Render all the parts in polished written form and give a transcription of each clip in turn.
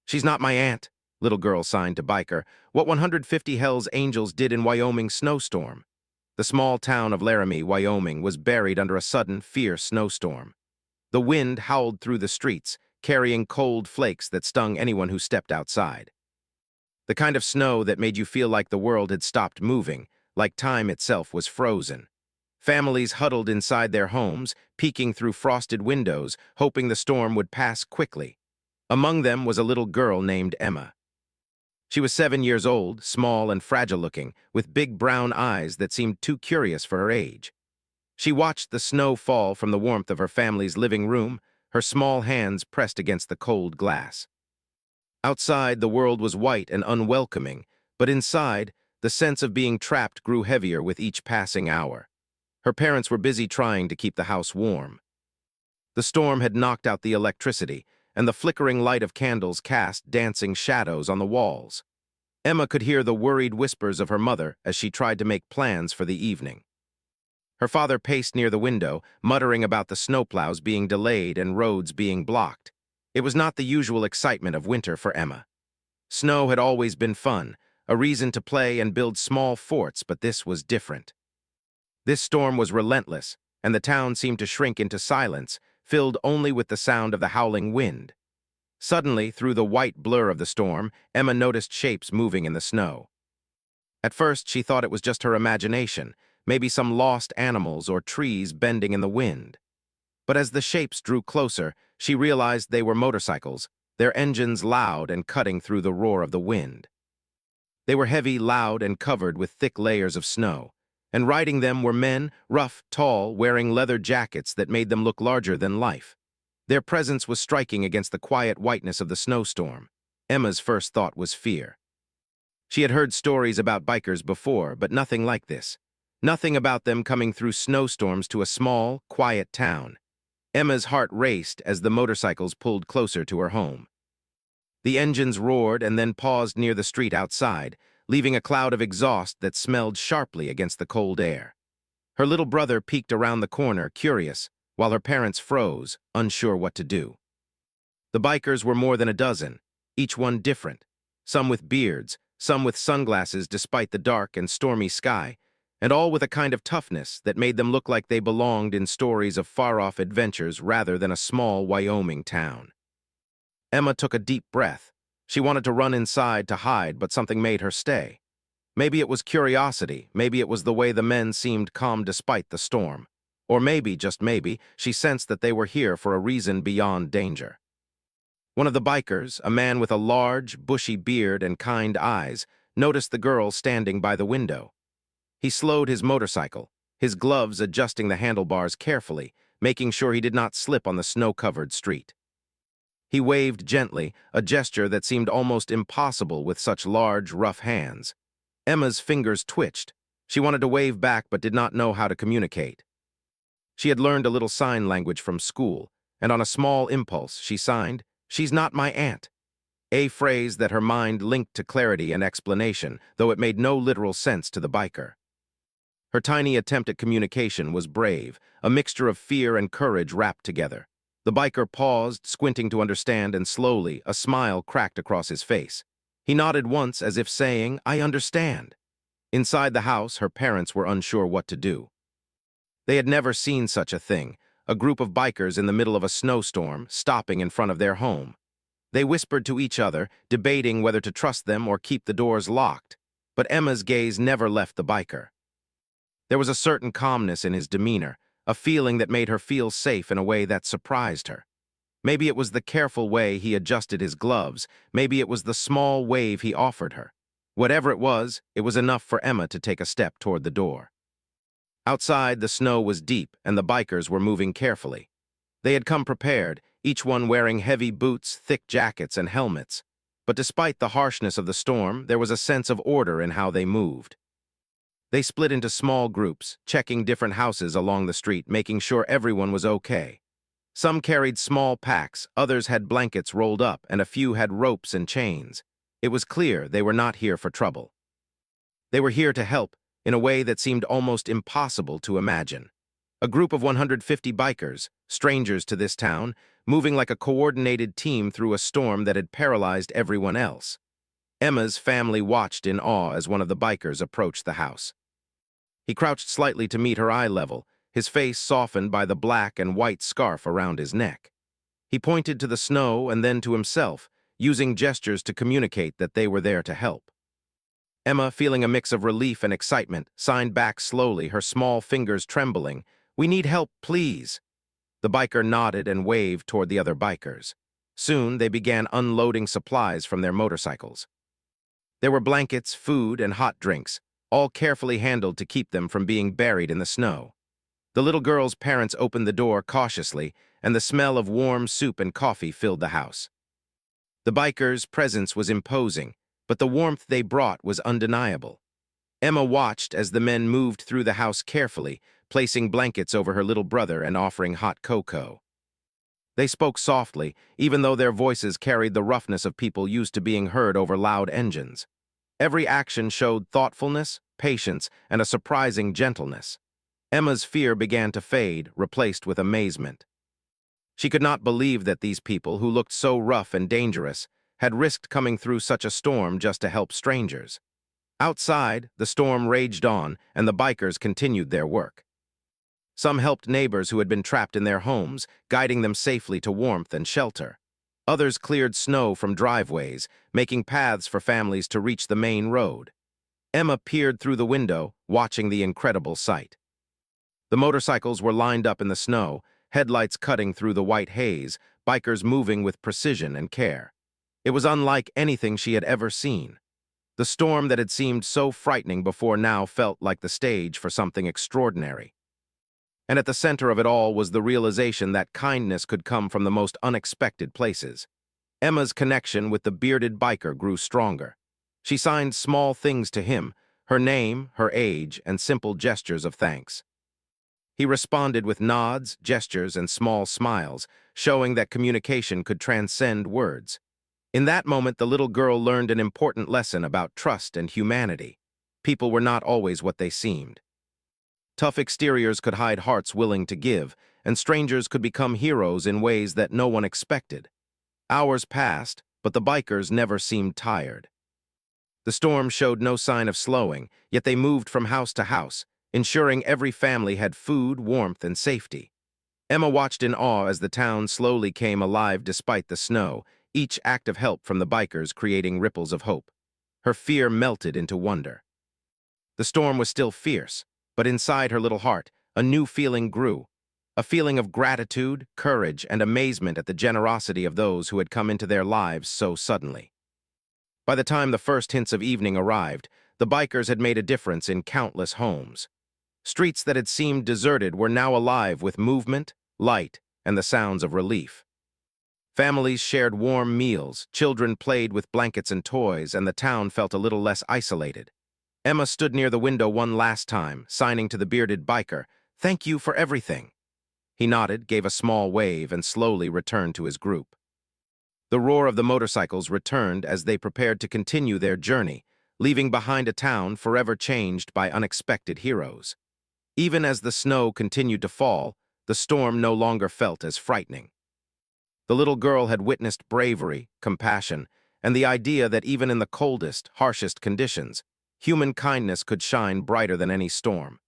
She's not my aunt, little girl signed to biker. What 150 Hells Angels did in Wyoming Snowstorm. The small town of Laramie, Wyoming, was buried under a sudden, fierce snowstorm. The wind howled through the streets, carrying cold flakes that stung anyone who stepped outside. The kind of snow that made you feel like the world had stopped moving, like time itself was frozen. Families huddled inside their homes, peeking through frosted windows, hoping the storm would pass quickly. Among them was a little girl named Emma. She was 7 years old, small and fragile-looking, with big brown eyes that seemed too curious for her age. She watched the snow fall from the warmth of her family's living room, her small hands pressed against the cold glass. Outside, the world was white and unwelcoming, but inside, the sense of being trapped grew heavier with each passing hour. Her parents were busy trying to keep the house warm. The storm had knocked out the electricity, and the flickering light of candles cast dancing shadows on the walls. Emma could hear the worried whispers of her mother as she tried to make plans for the evening. Her father paced near the window, muttering about the snowplows being delayed and roads being blocked. It was not the usual excitement of winter for Emma. Snow had always been fun, a reason to play and build small forts, but this was different. This storm was relentless, and the town seemed to shrink into silence, filled only with the sound of the howling wind. Suddenly, through the white blur of the storm, Emma noticed shapes moving in the snow. At first, she thought it was just her imagination, maybe some lost animals or trees bending in the wind. But as the shapes drew closer, she realized they were motorcycles, their engines loud and cutting through the roar of the wind. They were heavy, loud, and covered with thick layers of snow, and riding them were men, rough, tall, wearing leather jackets that made them look larger than life. Their presence was striking against the quiet whiteness of the snowstorm. Emma's first thought was fear. She had heard stories about bikers before, but nothing like this. Nothing about them coming through snowstorms to a small, quiet town. Emma's heart raced as the motorcycles pulled closer to her home. The engines roared and then paused near the street outside, leaving a cloud of exhaust that smelled sharply against the cold air. Her little brother peeked around the corner, curious, while her parents froze, unsure what to do. The bikers were more than a dozen, each one different, some with beards, some with sunglasses despite the dark and stormy sky, and all with a kind of toughness that made them look like they belonged in stories of far-off adventures rather than a small Wyoming town. Emma took a deep breath. She wanted to run inside to hide, but something made her stay. Maybe it was curiosity, maybe it was the way the men seemed calm despite the storm. Or maybe, just maybe, she sensed that they were here for a reason beyond danger. One of the bikers, a man with a large, bushy beard and kind eyes, noticed the girl standing by the window. He slowed his motorcycle, his gloves adjusting the handlebars carefully, making sure he did not slip on the snow-covered street. He waved gently, a gesture that seemed almost impossible with such large, rough hands. Emma's fingers twitched. She wanted to wave back but did not know how to communicate. She had learned a little sign language from school, and on a small impulse she signed, "She's not my aunt," a phrase that her mind linked to clarity and explanation, though it made no literal sense to the biker. Her tiny attempt at communication was brave, a mixture of fear and courage wrapped together. The biker paused, squinting to understand, and slowly, a smile cracked across his face. He nodded once as if saying, "I understand." Inside the house, her parents were unsure what to do. They had never seen such a thing, a group of bikers in the middle of a snowstorm, stopping in front of their home. They whispered to each other, debating whether to trust them or keep the doors locked. But Emma's gaze never left the biker. There was a certain calmness in his demeanor, a feeling that made her feel safe in a way that surprised her. Maybe it was the careful way he adjusted his gloves, maybe it was the small wave he offered her. Whatever it was enough for Emma to take a step toward the door. Outside, the snow was deep, and the bikers were moving carefully. They had come prepared, each one wearing heavy boots, thick jackets, and helmets. But despite the harshness of the storm, there was a sense of order in how they moved. They split into small groups, checking different houses along the street, making sure everyone was okay. Some carried small packs, others had blankets rolled up, and a few had ropes and chains. It was clear they were not here for trouble. They were here to help, in a way that seemed almost impossible to imagine. A group of 150 bikers, strangers to this town, moving like a coordinated team through a storm that had paralyzed everyone else. Emma's family watched in awe as one of the bikers approached the house. He crouched slightly to meet her eye level, his face softened by the black and white scarf around his neck. He pointed to the snow and then to himself, using gestures to communicate that they were there to help. Emma, feeling a mix of relief and excitement, signed back slowly, her small fingers trembling. "We need help, please." The biker nodded and waved toward the other bikers. Soon, they began unloading supplies from their motorcycles. There were blankets, food, and hot drinks, all carefully handled to keep them from being buried in the snow. The little girl's parents opened the door cautiously, and the smell of warm soup and coffee filled the house. The bikers' presence was imposing, but the warmth they brought was undeniable. Emma watched as the men moved through the house carefully, placing blankets over her little brother and offering hot cocoa. They spoke softly, even though their voices carried the roughness of people used to being heard over loud engines. Every action showed thoughtfulness, patience, and a surprising gentleness. Emma's fear began to fade, replaced with amazement. She could not believe that these people, who looked so rough and dangerous, had risked coming through such a storm just to help strangers. Outside, the storm raged on, and the bikers continued their work. Some helped neighbors who had been trapped in their homes, guiding them safely to warmth and shelter. Others cleared snow from driveways, making paths for families to reach the main road. Emma peered through the window, watching the incredible sight. The motorcycles were lined up in the snow, headlights cutting through the white haze, bikers moving with precision and care. It was unlike anything she had ever seen. The storm that had seemed so frightening before now felt like the stage for something extraordinary. And at the center of it all was the realization that kindness could come from the most unexpected places. Emma's connection with the bearded biker grew stronger. She signed small things to him, her name, her age, and simple gestures of thanks. He responded with nods, gestures, and small smiles, showing that communication could transcend words. In that moment, the little girl learned an important lesson about trust and humanity. People were not always what they seemed. Tough exteriors could hide hearts willing to give, and strangers could become heroes in ways that no one expected. Hours passed, but the bikers never seemed tired. The storm showed no sign of slowing, yet they moved from house to house, ensuring every family had food, warmth, and safety. Emma watched in awe as the town slowly came alive despite the snow, each act of help from the bikers creating ripples of hope. Her fear melted into wonder. The storm was still fierce, but inside her little heart, a new feeling grew. A feeling of gratitude, courage, and amazement at the generosity of those who had come into their lives so suddenly. By the time the first hints of evening arrived, the bikers had made a difference in countless homes. Streets that had seemed deserted were now alive with movement, light, and the sounds of relief. Families shared warm meals, children played with blankets and toys, and the town felt a little less isolated. Emma stood near the window one last time, signing to the bearded biker, "Thank you for everything." He nodded, gave a small wave, and slowly returned to his group. The roar of the motorcycles returned as they prepared to continue their journey, leaving behind a town forever changed by unexpected heroes. Even as the snow continued to fall, the storm no longer felt as frightening. The little girl had witnessed bravery, compassion, and the idea that even in the coldest, harshest conditions, human kindness could shine brighter than any storm.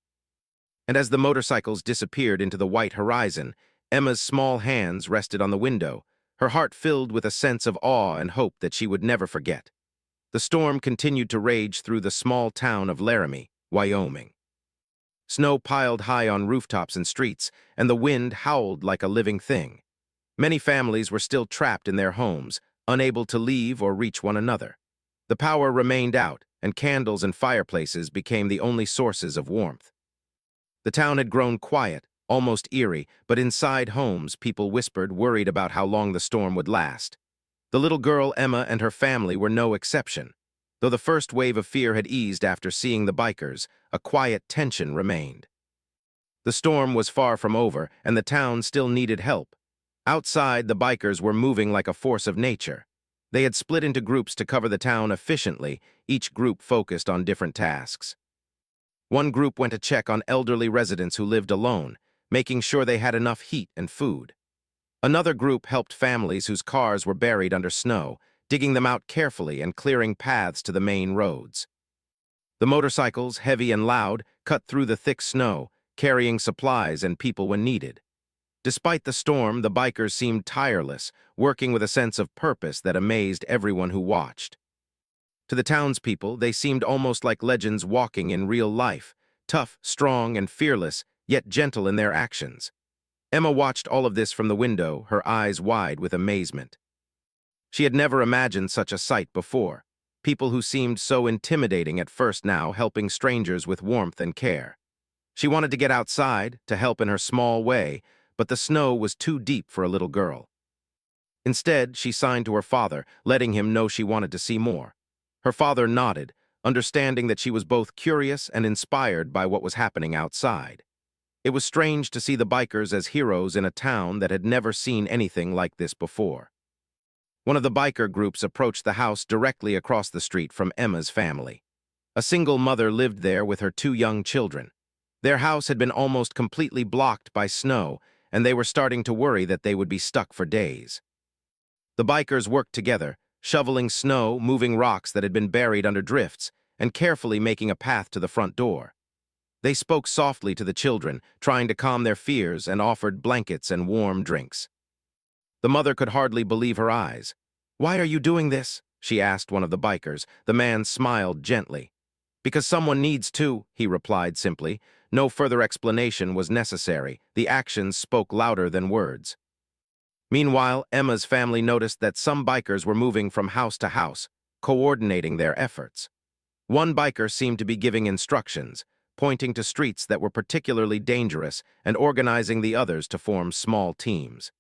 And as the motorcycles disappeared into the white horizon, Emma's small hands rested on the window, her heart filled with a sense of awe and hope that she would never forget. The storm continued to rage through the small town of Laramie, Wyoming. Snow piled high on rooftops and streets, and the wind howled like a living thing. Many families were still trapped in their homes, unable to leave or reach one another. The power remained out, and candles and fireplaces became the only sources of warmth. The town had grown quiet, almost eerie, but inside homes people whispered, worried about how long the storm would last. The little girl Emma and her family were no exception. Though the first wave of fear had eased after seeing the bikers, a quiet tension remained. The storm was far from over, and the town still needed help. Outside, the bikers were moving like a force of nature. They had split into groups to cover the town efficiently, each group focused on different tasks. One group went to check on elderly residents who lived alone, making sure they had enough heat and food. Another group helped families whose cars were buried under snow, digging them out carefully and clearing paths to the main roads. The motorcycles, heavy and loud, cut through the thick snow, carrying supplies and people when needed. Despite the storm, the bikers seemed tireless, working with a sense of purpose that amazed everyone who watched. To the townspeople, they seemed almost like legends walking in real life, tough, strong, and fearless, yet gentle in their actions. Emma watched all of this from the window, her eyes wide with amazement. She had never imagined such a sight before. People who seemed so intimidating at first now helping strangers with warmth and care. She wanted to get outside, to help in her small way, but the snow was too deep for a little girl. Instead, she signed to her father, letting him know she wanted to see more. Her father nodded, understanding that she was both curious and inspired by what was happening outside. It was strange to see the bikers as heroes in a town that had never seen anything like this before. One of the biker groups approached the house directly across the street from Emma's family. A single mother lived there with her 2 young children. Their house had been almost completely blocked by snow, and they were starting to worry that they would be stuck for days. The bikers worked together, shoveling snow, moving rocks that had been buried under drifts, and carefully making a path to the front door. They spoke softly to the children, trying to calm their fears, and offered blankets and warm drinks. The mother could hardly believe her eyes. "Why are you doing this?" she asked one of the bikers. The man smiled gently. "Because someone needs to," he replied simply. No further explanation was necessary. The actions spoke louder than words. Meanwhile, Emma's family noticed that some bikers were moving from house to house, coordinating their efforts. One biker seemed to be giving instructions, pointing to streets that were particularly dangerous and organizing the others to form small teams.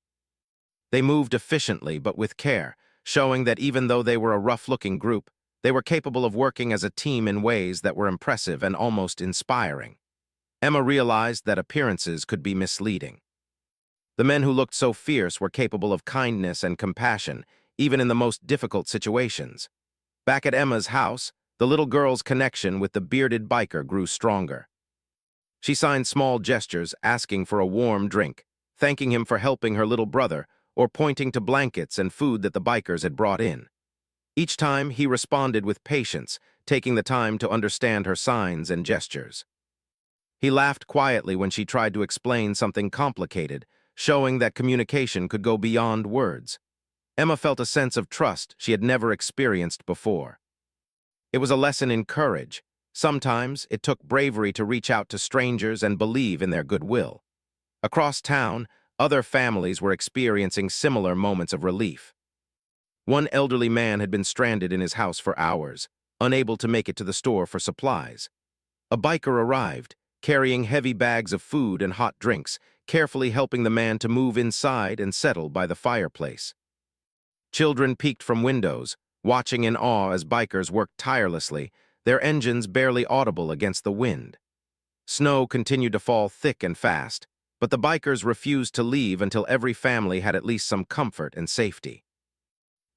They moved efficiently but with care, showing that even though they were a rough-looking group, they were capable of working as a team in ways that were impressive and almost inspiring. Emma realized that appearances could be misleading. The men who looked so fierce were capable of kindness and compassion, even in the most difficult situations. Back at Emma's house, the little girl's connection with the bearded biker grew stronger. She signed small gestures, asking for a warm drink, thanking him for helping her little brother, or pointing to blankets and food that the bikers had brought in. Each time, he responded with patience, taking the time to understand her signs and gestures. He laughed quietly when she tried to explain something complicated, showing that communication could go beyond words. Emma felt a sense of trust she had never experienced before. It was a lesson in courage. Sometimes it took bravery to reach out to strangers and believe in their goodwill. Across town, other families were experiencing similar moments of relief. One elderly man had been stranded in his house for hours, unable to make it to the store for supplies. A biker arrived, carrying heavy bags of food and hot drinks, carefully helping the man to move inside and settle by the fireplace. Children peeked from windows, watching in awe as bikers worked tirelessly, their engines barely audible against the wind. Snow continued to fall thick and fast, but the bikers refused to leave until every family had at least some comfort and safety.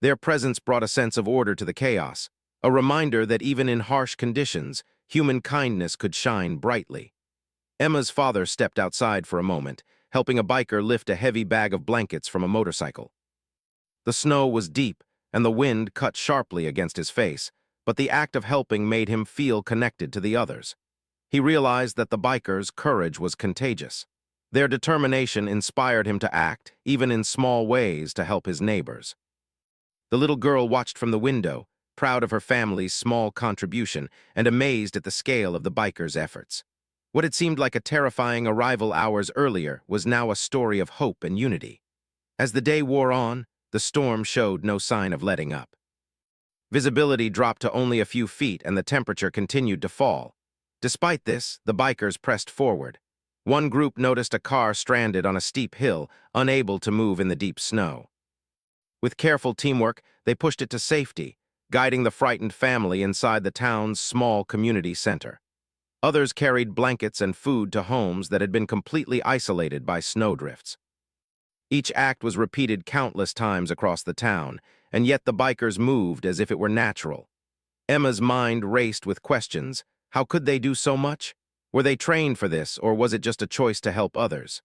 Their presence brought a sense of order to the chaos, a reminder that even in harsh conditions, human kindness could shine brightly. Emma's father stepped outside for a moment, helping a biker lift a heavy bag of blankets from a motorcycle. The snow was deep, and the wind cut sharply against his face, but the act of helping made him feel connected to the others. He realized that the bikers' courage was contagious. Their determination inspired him to act, even in small ways, to help his neighbors. The little girl watched from the window, proud of her family's small contribution and amazed at the scale of the bikers' efforts. What had seemed like a terrifying arrival hours earlier was now a story of hope and unity. As the day wore on, the storm showed no sign of letting up. Visibility dropped to only a few feet and the temperature continued to fall. Despite this, the bikers pressed forward. One group noticed a car stranded on a steep hill, unable to move in the deep snow. With careful teamwork, they pushed it to safety, guiding the frightened family inside the town's small community center. Others carried blankets and food to homes that had been completely isolated by snowdrifts. Each act was repeated countless times across the town, and yet the bikers moved as if it were natural. Emma's mind raced with questions. How could they do so much? Were they trained for this, or was it just a choice to help others?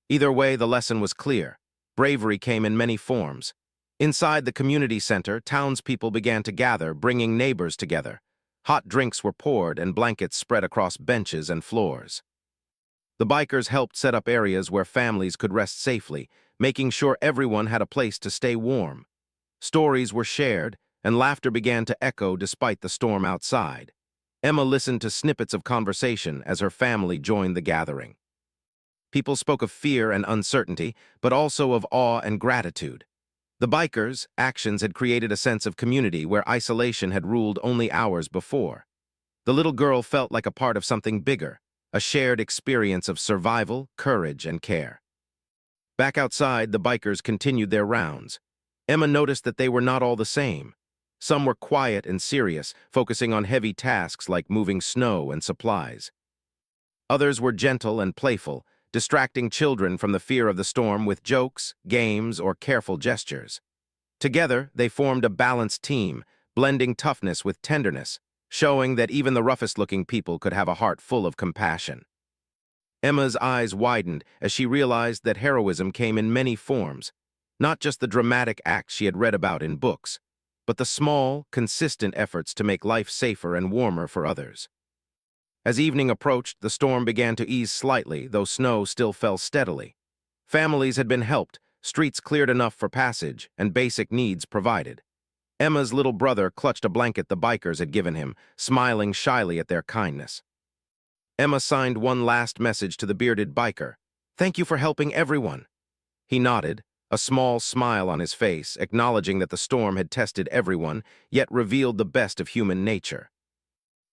Either way, the lesson was clear. Bravery came in many forms. Inside the community center, townspeople began to gather, bringing neighbors together. Hot drinks were poured and blankets spread across benches and floors. The bikers helped set up areas where families could rest safely, making sure everyone had a place to stay warm. Stories were shared, and laughter began to echo despite the storm outside. Emma listened to snippets of conversation as her family joined the gathering. People spoke of fear and uncertainty, but also of awe and gratitude. The bikers' actions had created a sense of community where isolation had ruled only hours before. The little girl felt like a part of something bigger, a shared experience of survival, courage, and care. Back outside, the bikers continued their rounds. Emma noticed that they were not all the same. Some were quiet and serious, focusing on heavy tasks like moving snow and supplies. Others were gentle and playful, distracting children from the fear of the storm with jokes, games, or careful gestures. Together, they formed a balanced team, blending toughness with tenderness, showing that even the roughest-looking people could have a heart full of compassion. Emma's eyes widened as she realized that heroism came in many forms, not just the dramatic acts she had read about in books, but the small, consistent efforts to make life safer and warmer for others. As evening approached, the storm began to ease slightly, though snow still fell steadily. Families had been helped, streets cleared enough for passage, and basic needs provided. Emma's little brother clutched a blanket the bikers had given him, smiling shyly at their kindness. Emma signed one last message to the bearded biker. "Thank you for helping everyone." He nodded, a small smile on his face, acknowledging that the storm had tested everyone, yet revealed the best of human nature.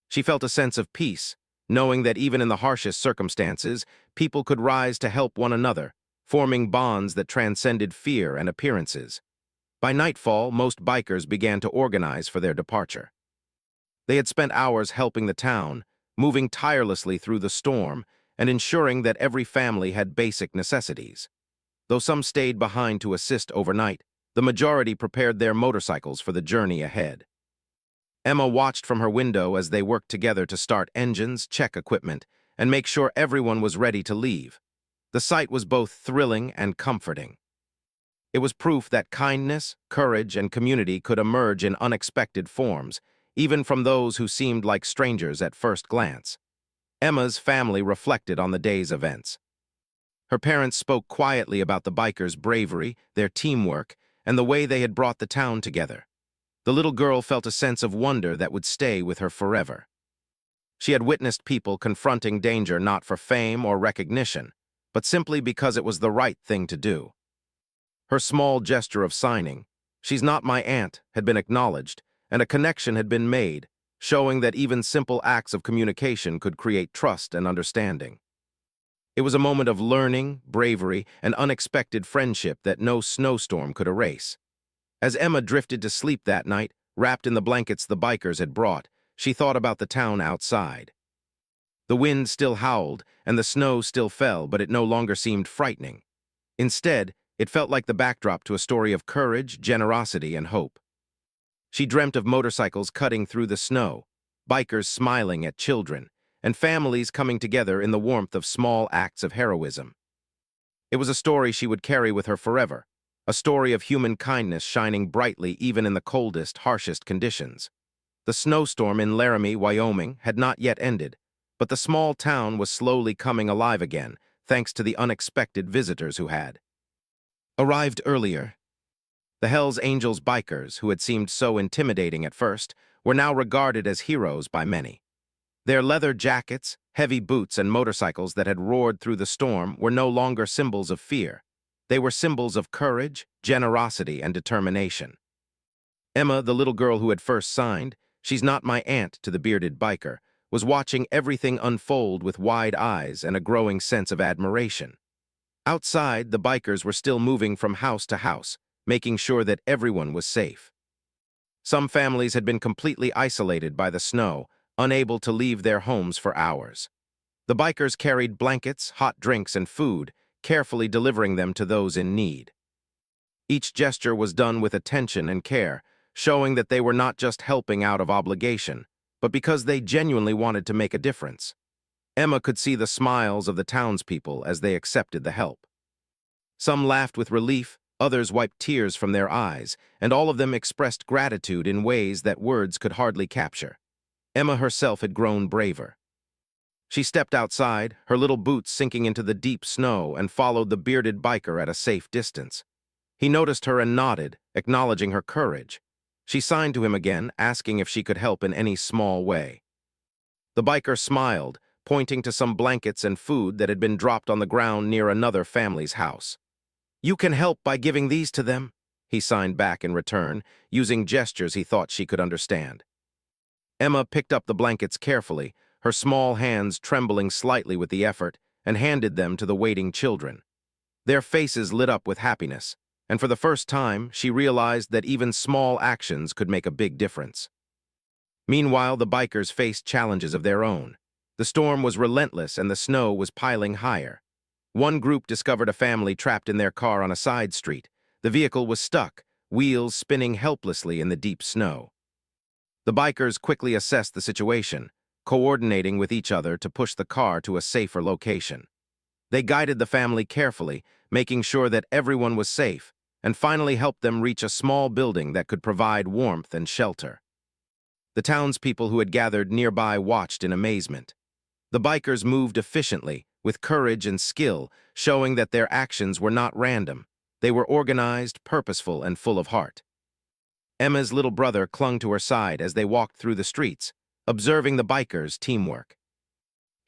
She felt a sense of peace, knowing that even in the harshest circumstances, people could rise to help one another, forming bonds that transcended fear and appearances. By nightfall, most bikers began to organize for their departure. They had spent hours helping the town, moving tirelessly through the storm, and ensuring that every family had basic necessities. Though some stayed behind to assist overnight, the majority prepared their motorcycles for the journey ahead. Emma watched from her window as they worked together to start engines, check equipment, and make sure everyone was ready to leave. The sight was both thrilling and comforting. It was proof that kindness, courage, and community could emerge in unexpected forms, even from those who seemed like strangers at first glance. Emma's family reflected on the day's events. Her parents spoke quietly about the bikers' bravery, their teamwork, and the way they had brought the town together. The little girl felt a sense of wonder that would stay with her forever. She had witnessed people confronting danger not for fame or recognition, but simply because it was the right thing to do. Her small gesture of signing, "She's not my aunt," had been acknowledged, and a connection had been made, showing that even simple acts of communication could create trust and understanding. It was a moment of learning, bravery, and unexpected friendship that no snowstorm could erase. As Emma drifted to sleep that night, wrapped in the blankets the bikers had brought, she thought about the town outside. The wind still howled, and the snow still fell, but it no longer seemed frightening. Instead, it felt like the backdrop to a story of courage, generosity, and hope. She dreamt of motorcycles cutting through the snow, bikers smiling at children, and families coming together in the warmth of small acts of heroism. It was a story she would carry with her forever, a story of human kindness shining brightly even in the coldest, harshest conditions. The snowstorm in Laramie, Wyoming, had not yet ended, but the small town was slowly coming alive again, thanks to the unexpected visitors who had arrived earlier. The Hells Angels bikers, who had seemed so intimidating at first, were now regarded as heroes by many. Their leather jackets, heavy boots, and motorcycles that had roared through the storm were no longer symbols of fear. They were symbols of courage, generosity, and determination. Emma, the little girl who had first signed, "She's not my aunt," to the bearded biker, was watching everything unfold with wide eyes and a growing sense of admiration. Outside, the bikers were still moving from house to house, making sure that everyone was safe. Some families had been completely isolated by the snow, unable to leave their homes for hours. The bikers carried blankets, hot drinks, and food, carefully delivering them to those in need. Each gesture was done with attention and care, showing that they were not just helping out of obligation, but because they genuinely wanted to make a difference. Emma could see the smiles of the townspeople as they accepted the help. Some laughed with relief, others wiped tears from their eyes, and all of them expressed gratitude in ways that words could hardly capture. Emma herself had grown braver. She stepped outside, her little boots sinking into the deep snow, and followed the bearded biker at a safe distance. He noticed her and nodded, acknowledging her courage. She signed to him again, asking if she could help in any small way. The biker smiled, pointing to some blankets and food that had been dropped on the ground near another family's house. "You can help by giving these to them," he signed back in return, using gestures he thought she could understand. Emma picked up the blankets carefully, her small hands trembling slightly with the effort, and handed them to the waiting children. Their faces lit up with happiness, and for the first time, she realized that even small actions could make a big difference. Meanwhile, the bikers faced challenges of their own. The storm was relentless and the snow was piling higher. One group discovered a family trapped in their car on a side street. The vehicle was stuck, wheels spinning helplessly in the deep snow. The bikers quickly assessed the situation, coordinating with each other to push the car to a safer location. They guided the family carefully, making sure that everyone was safe, and finally helped them reach a small building that could provide warmth and shelter. The townspeople who had gathered nearby watched in amazement. The bikers moved efficiently, with courage and skill, showing that their actions were not random. They were organized, purposeful, and full of heart. Emma's little brother clung to her side as they walked through the streets, observing the bikers' teamwork.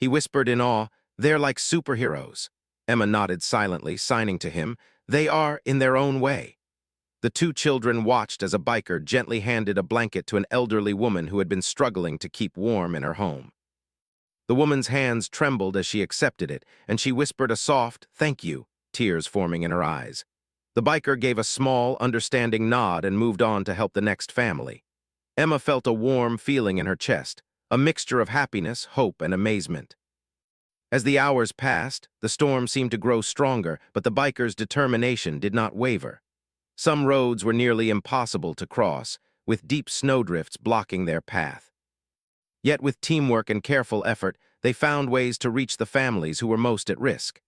He whispered in awe, "They're like superheroes." Emma nodded silently, signing to him, "They are in their own way." The two children watched as a biker gently handed a blanket to an elderly woman who had been struggling to keep warm in her home. The woman's hands trembled as she accepted it, and she whispered a soft, "Thank you," tears forming in her eyes. The biker gave a small, understanding nod and moved on to help the next family. Emma felt a warm feeling in her chest, a mixture of happiness, hope, and amazement. As the hours passed, the storm seemed to grow stronger, but the bikers' determination did not waver. Some roads were nearly impossible to cross, with deep snowdrifts blocking their path. Yet with teamwork and careful effort, they found ways to reach the families who were most at risk.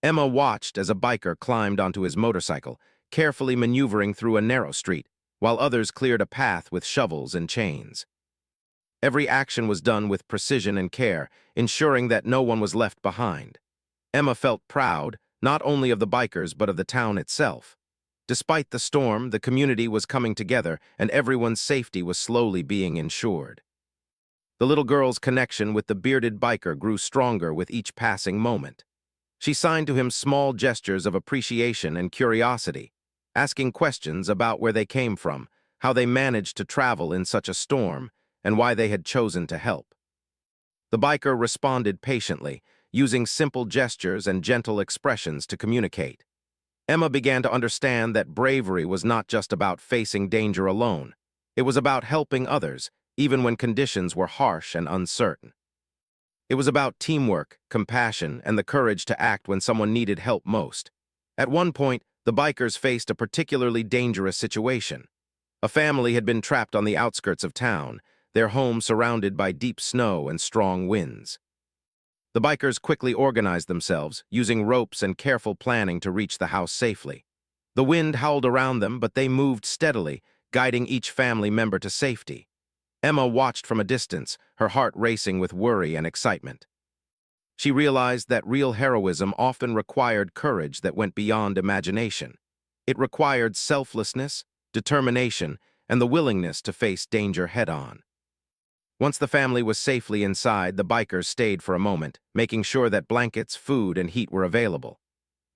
Emma watched as a biker climbed onto his motorcycle, carefully maneuvering through a narrow street, while others cleared a path with shovels and chains. Every action was done with precision and care, ensuring that no one was left behind. Emma felt proud, not only of the bikers but of the town itself. Despite the storm, the community was coming together, and everyone's safety was slowly being ensured. The little girl's connection with the bearded biker grew stronger with each passing moment. She signed to him small gestures of appreciation and curiosity, asking questions about where they came from, how they managed to travel in such a storm, and why they had chosen to help. The biker responded patiently, using simple gestures and gentle expressions to communicate. Emma began to understand that bravery was not just about facing danger alone. It was about helping others, even when conditions were harsh and uncertain. It was about teamwork, compassion, and the courage to act when someone needed help most. At one point, the bikers faced a particularly dangerous situation. A family had been trapped on the outskirts of town, their home surrounded by deep snow and strong winds. The bikers quickly organized themselves, using ropes and careful planning to reach the house safely. The wind howled around them, but they moved steadily, guiding each family member to safety. Emma watched from a distance, her heart racing with worry and excitement. She realized that real heroism often required courage that went beyond imagination. It required selflessness, determination, and the willingness to face danger head-on. Once the family was safely inside, the bikers stayed for a moment, making sure that blankets, food, and heat were available.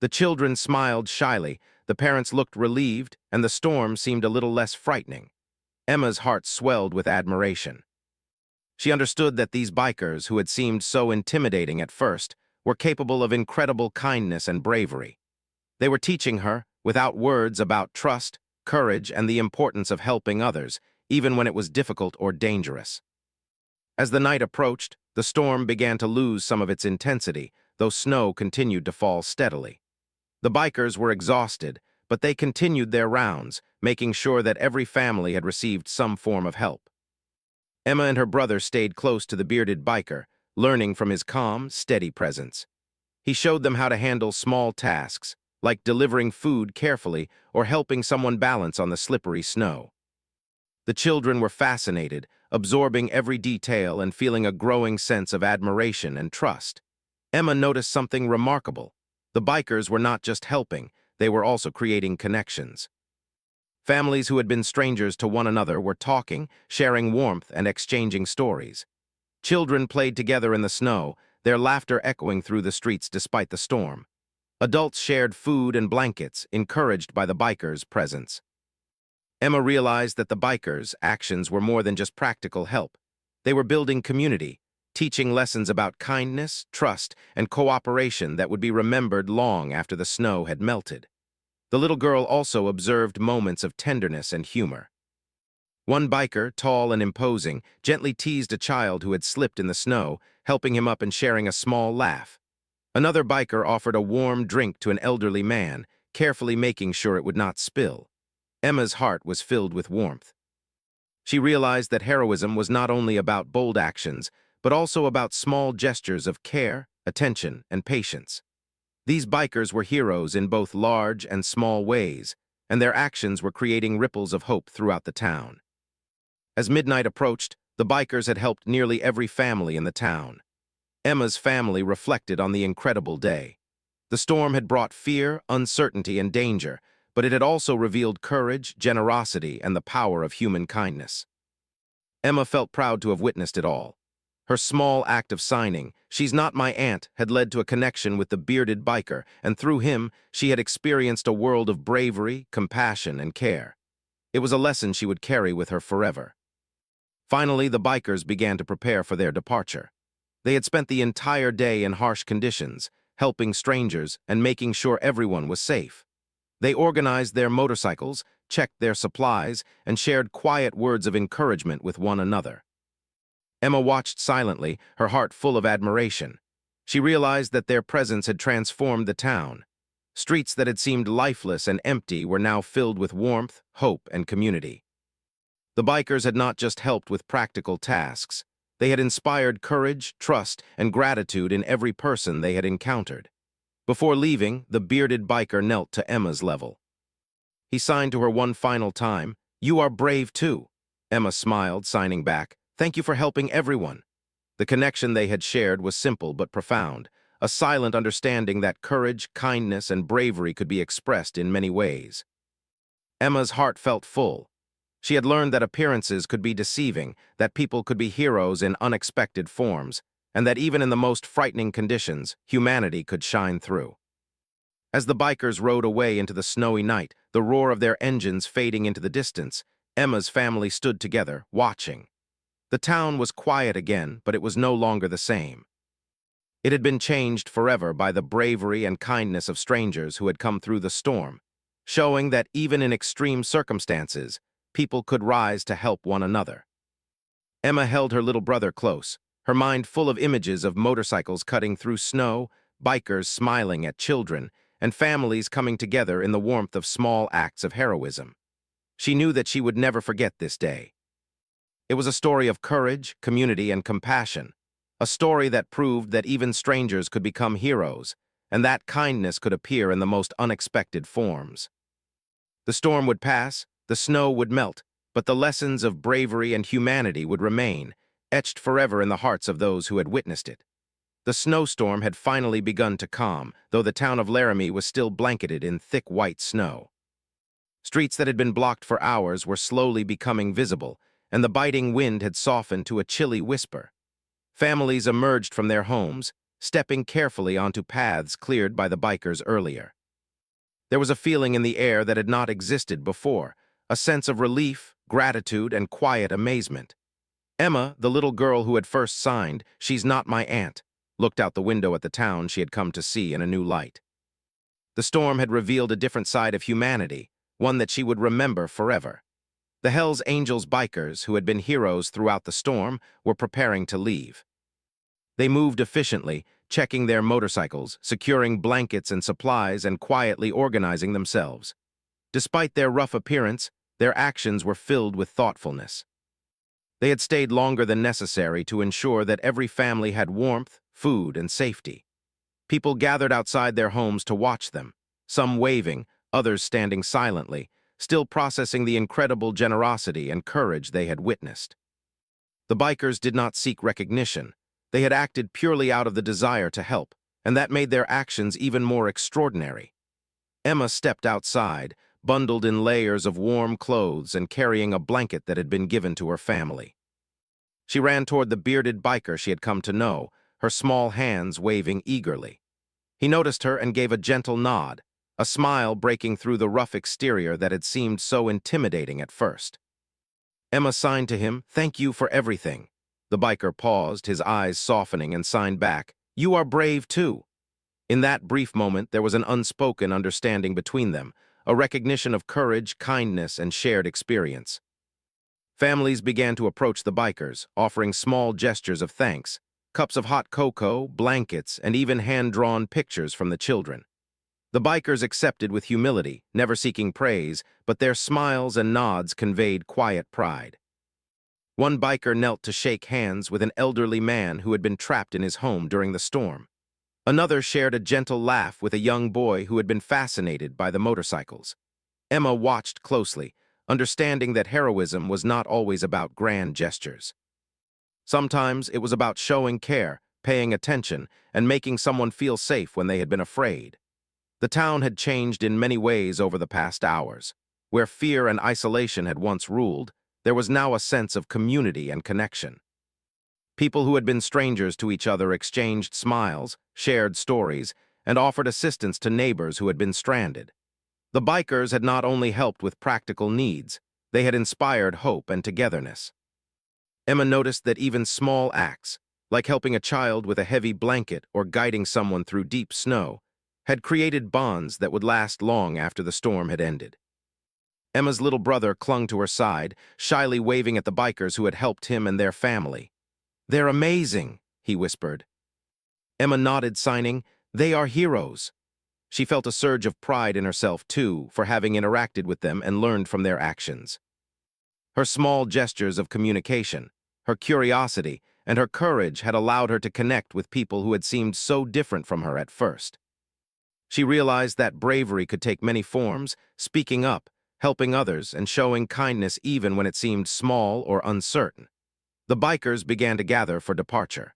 The children smiled shyly, the parents looked relieved, and the storm seemed a little less frightening. Emma's heart swelled with admiration. She understood that these bikers, who had seemed so intimidating at first, were capable of incredible kindness and bravery. They were teaching her, without words, about trust, courage, and the importance of helping others, even when it was difficult or dangerous. As the night approached, the storm began to lose some of its intensity, though snow continued to fall steadily. The bikers were exhausted, but they continued their rounds, making sure that every family had received some form of help. Emma and her brother stayed close to the bearded biker, learning from his calm, steady presence. He showed them how to handle small tasks, like delivering food carefully or helping someone balance on the slippery snow. The children were fascinated, absorbing every detail and feeling a growing sense of admiration and trust. Emma noticed something remarkable. The bikers were not just helping, they were also creating connections. Families who had been strangers to one another were talking, sharing warmth, and exchanging stories. Children played together in the snow, their laughter echoing through the streets despite the storm. Adults shared food and blankets, encouraged by the bikers' presence. Emma realized that the bikers' actions were more than just practical help. They were building community, teaching lessons about kindness, trust, and cooperation that would be remembered long after the snow had melted. The little girl also observed moments of tenderness and humor. One biker, tall and imposing, gently teased a child who had slipped in the snow, helping him up and sharing a small laugh. Another biker offered a warm drink to an elderly man, carefully making sure it would not spill. Emma's heart was filled with warmth. She realized that heroism was not only about bold actions, but also about small gestures of care, attention, and patience. These bikers were heroes in both large and small ways, and their actions were creating ripples of hope throughout the town. As midnight approached, the bikers had helped nearly every family in the town. Emma's family reflected on the incredible day. The storm had brought fear, uncertainty, and danger, but it had also revealed courage, generosity, and the power of human kindness. Emma felt proud to have witnessed it all. Her small act of signing, "She's not my aunt," had led to a connection with the bearded biker, and through him, she had experienced a world of bravery, compassion, and care. It was a lesson she would carry with her forever. Finally, the bikers began to prepare for their departure. They had spent the entire day in harsh conditions, helping strangers and making sure everyone was safe. They organized their motorcycles, checked their supplies, and shared quiet words of encouragement with one another. Emma watched silently, her heart full of admiration. She realized that their presence had transformed the town. Streets that had seemed lifeless and empty were now filled with warmth, hope, and community. The bikers had not just helped with practical tasks. They had inspired courage, trust, and gratitude in every person they had encountered. Before leaving, the bearded biker knelt to Emma's level. He signed to her one final time, "You are brave too." Emma smiled, signing back, "Thank you for helping everyone." The connection they had shared was simple but profound, a silent understanding that courage, kindness, and bravery could be expressed in many ways. Emma's heart felt full. She had learned that appearances could be deceiving, that people could be heroes in unexpected forms, and that even in the most frightening conditions, humanity could shine through. As the bikers rode away into the snowy night, the roar of their engines fading into the distance, Emma's family stood together, watching. The town was quiet again, but it was no longer the same. It had been changed forever by the bravery and kindness of strangers who had come through the storm, showing that even in extreme circumstances, people could rise to help one another. Emma held her little brother close, her mind full of images of motorcycles cutting through snow, bikers smiling at children, and families coming together in the warmth of small acts of heroism. She knew that she would never forget this day. It was a story of courage, community, and compassion, a story that proved that even strangers could become heroes, and that kindness could appear in the most unexpected forms. The storm would pass, the snow would melt, but the lessons of bravery and humanity would remain, etched forever in the hearts of those who had witnessed it. The snowstorm had finally begun to calm, though the town of Laramie was still blanketed in thick white snow. Streets that had been blocked for hours were slowly becoming visible, and the biting wind had softened to a chilly whisper. Families emerged from their homes, stepping carefully onto paths cleared by the bikers earlier. There was a feeling in the air that had not existed before, a sense of relief, gratitude, and quiet amazement. Emma, the little girl who had first signed, "She's not my aunt," looked out the window at the town she had come to see in a new light. The storm had revealed a different side of humanity, one that she would remember forever. The Hells Angels bikers, who had been heroes throughout the storm, were preparing to leave. They moved efficiently, checking their motorcycles, securing blankets and supplies, and quietly organizing themselves. Despite their rough appearance, their actions were filled with thoughtfulness. They had stayed longer than necessary to ensure that every family had warmth, food, and safety. People gathered outside their homes to watch them, some waving, others standing silently, still processing the incredible generosity and courage they had witnessed. The bikers did not seek recognition. They had acted purely out of the desire to help, and that made their actions even more extraordinary. Emma stepped outside, bundled in layers of warm clothes and carrying a blanket that had been given to her family. She ran toward the bearded biker she had come to know, her small hands waving eagerly. He noticed her and gave a gentle nod, a smile breaking through the rough exterior that had seemed so intimidating at first. Emma signed to him, "Thank you for everything." The biker paused, his eyes softening, and signed back, "You are brave too." In that brief moment, there was an unspoken understanding between them, a recognition of courage, kindness, and shared experience. Families began to approach the bikers, offering small gestures of thanks, cups of hot cocoa, blankets, and even hand-drawn pictures from the children. The bikers accepted with humility, never seeking praise, but their smiles and nods conveyed quiet pride. One biker knelt to shake hands with an elderly man who had been trapped in his home during the storm. Another shared a gentle laugh with a young boy who had been fascinated by the motorcycles. Emma watched closely, understanding that heroism was not always about grand gestures. Sometimes it was about showing care, paying attention, and making someone feel safe when they had been afraid. The town had changed in many ways over the past hours. Where fear and isolation had once ruled, there was now a sense of community and connection. People who had been strangers to each other exchanged smiles, shared stories, and offered assistance to neighbors who had been stranded. The bikers had not only helped with practical needs, they had inspired hope and togetherness. Emma noticed that even small acts, like helping a child with a heavy blanket or guiding someone through deep snow, had created bonds that would last long after the storm had ended. Emma's little brother clung to her side, shyly waving at the bikers who had helped him and their family. "They're amazing," he whispered. Emma nodded, signing, "They are heroes." She felt a surge of pride in herself, too, for having interacted with them and learned from their actions. Her small gestures of communication, her curiosity, and her courage had allowed her to connect with people who had seemed so different from her at first. She realized that bravery could take many forms, speaking up, helping others, and showing kindness even when it seemed small or uncertain. The bikers began to gather for departure.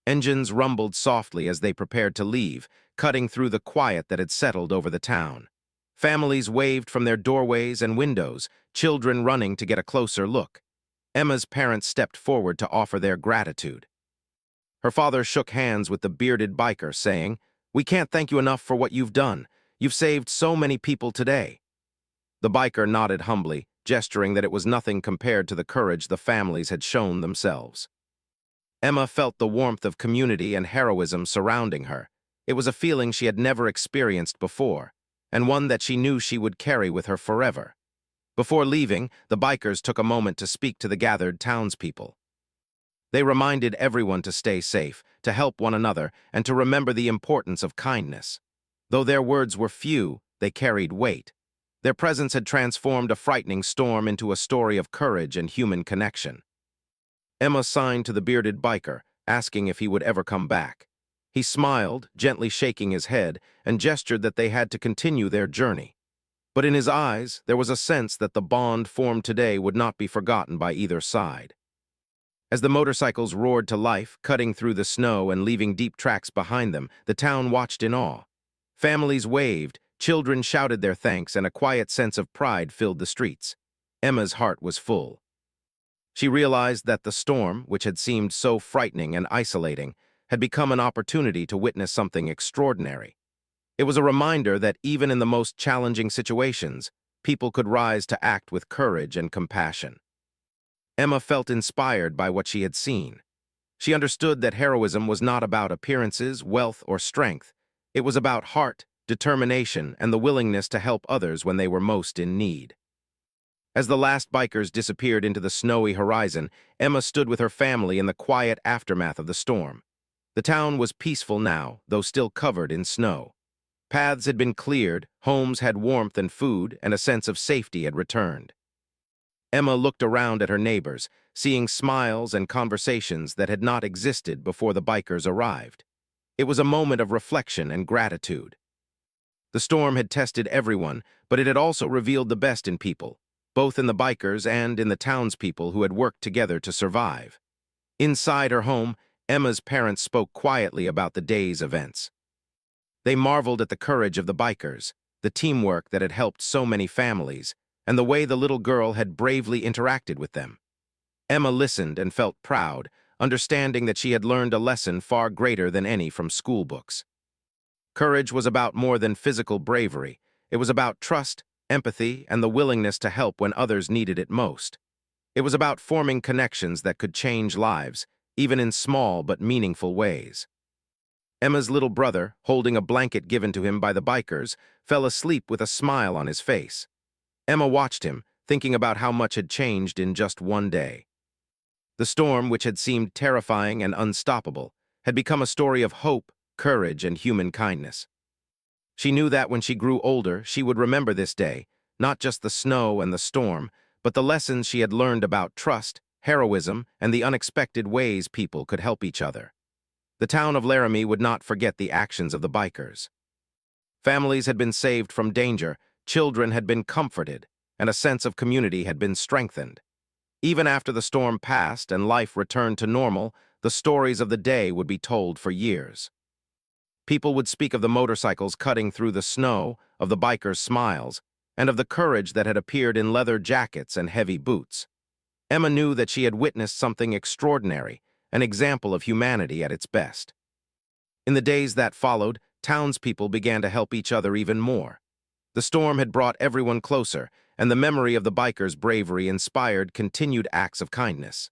Engines rumbled softly as they prepared to leave, cutting through the quiet that had settled over the town. Families waved from their doorways and windows, children running to get a closer look. Emma's parents stepped forward to offer their gratitude. Her father shook hands with the bearded biker, saying, "We can't thank you enough for what you've done. You've saved so many people today." The biker nodded humbly, gesturing that it was nothing compared to the courage the families had shown themselves. Emma felt the warmth of community and heroism surrounding her. It was a feeling she had never experienced before, and one that she knew she would carry with her forever. Before leaving, the bikers took a moment to speak to the gathered townspeople. They reminded everyone to stay safe, to help one another, and to remember the importance of kindness. Though their words were few, they carried weight. Their presence had transformed a frightening storm into a story of courage and human connection. Emma signed to the bearded biker, asking if he would ever come back. He smiled, gently shaking his head, and gestured that they had to continue their journey. But in his eyes, there was a sense that the bond formed today would not be forgotten by either side. As the motorcycles roared to life, cutting through the snow and leaving deep tracks behind them, the town watched in awe. Families waved, children shouted their thanks, and a quiet sense of pride filled the streets. Emma's heart was full. She realized that the storm, which had seemed so frightening and isolating, had become an opportunity to witness something extraordinary. It was a reminder that even in the most challenging situations, people could rise to act with courage and compassion. Emma felt inspired by what she had seen. She understood that heroism was not about appearances, wealth, or strength. It was about heart, determination, and the willingness to help others when they were most in need. As the last bikers disappeared into the snowy horizon, Emma stood with her family in the quiet aftermath of the storm. The town was peaceful now, though still covered in snow. Paths had been cleared, homes had warmth and food, and a sense of safety had returned. Emma looked around at her neighbors, seeing smiles and conversations that had not existed before the bikers arrived. It was a moment of reflection and gratitude. The storm had tested everyone, but it had also revealed the best in people, both in the bikers and in the townspeople who had worked together to survive. Inside her home, Emma's parents spoke quietly about the day's events. They marveled at the courage of the bikers, the teamwork that had helped so many families, and the way the little girl had bravely interacted with them. Emma listened and felt proud, understanding that she had learned a lesson far greater than any from school books. Courage was about more than physical bravery. It was about trust, empathy, and the willingness to help when others needed it most. It was about forming connections that could change lives, even in small but meaningful ways. Emma's little brother, holding a blanket given to him by the bikers, fell asleep with a smile on his face. Emma watched him, thinking about how much had changed in just one day. The storm, which had seemed terrifying and unstoppable, had become a story of hope, courage, and human kindness. She knew that when she grew older, she would remember this day, not just the snow and the storm, but the lessons she had learned about trust, heroism, and the unexpected ways people could help each other. The town of Laramie would not forget the actions of the bikers. Families had been saved from danger, children had been comforted, and a sense of community had been strengthened. Even after the storm passed and life returned to normal, the stories of the day would be told for years. People would speak of the motorcycles cutting through the snow, of the bikers' smiles, and of the courage that had appeared in leather jackets and heavy boots. Emma knew that she had witnessed something extraordinary, an example of humanity at its best. In the days that followed, townspeople began to help each other even more. The storm had brought everyone closer, and the memory of the bikers' bravery inspired continued acts of kindness.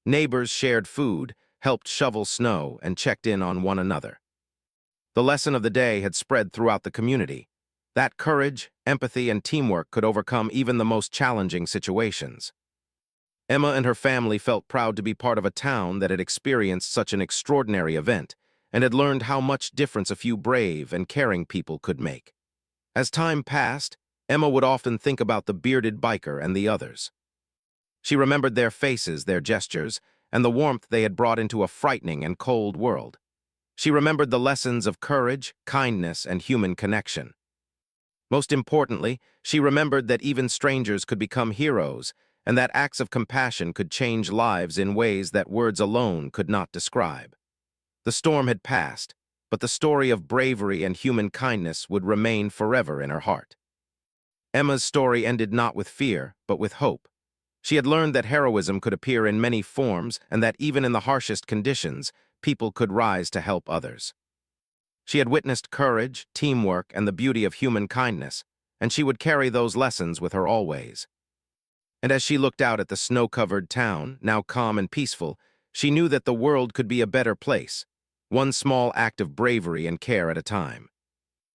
Neighbors shared food, helped shovel snow, and checked in on one another. The lesson of the day had spread throughout the community, that courage, empathy, and teamwork could overcome even the most challenging situations. Emma and her family felt proud to be part of a town that had experienced such an extraordinary event and had learned how much difference a few brave and caring people could make. As time passed, Emma would often think about the bearded biker and the others. She remembered their faces, their gestures, and the warmth they had brought into a frightening and cold world. She remembered the lessons of courage, kindness, and human connection. Most importantly, she remembered that even strangers could become heroes, and that acts of compassion could change lives in ways that words alone could not describe. The storm had passed, but the story of bravery and human kindness would remain forever in her heart. Emma's story ended not with fear, but with hope. She had learned that heroism could appear in many forms and that even in the harshest conditions, people could rise to help others. She had witnessed courage, teamwork, and the beauty of human kindness, and she would carry those lessons with her always. And as she looked out at the snow-covered town, now calm and peaceful, she knew that the world could be a better place, one small act of bravery and care at a time.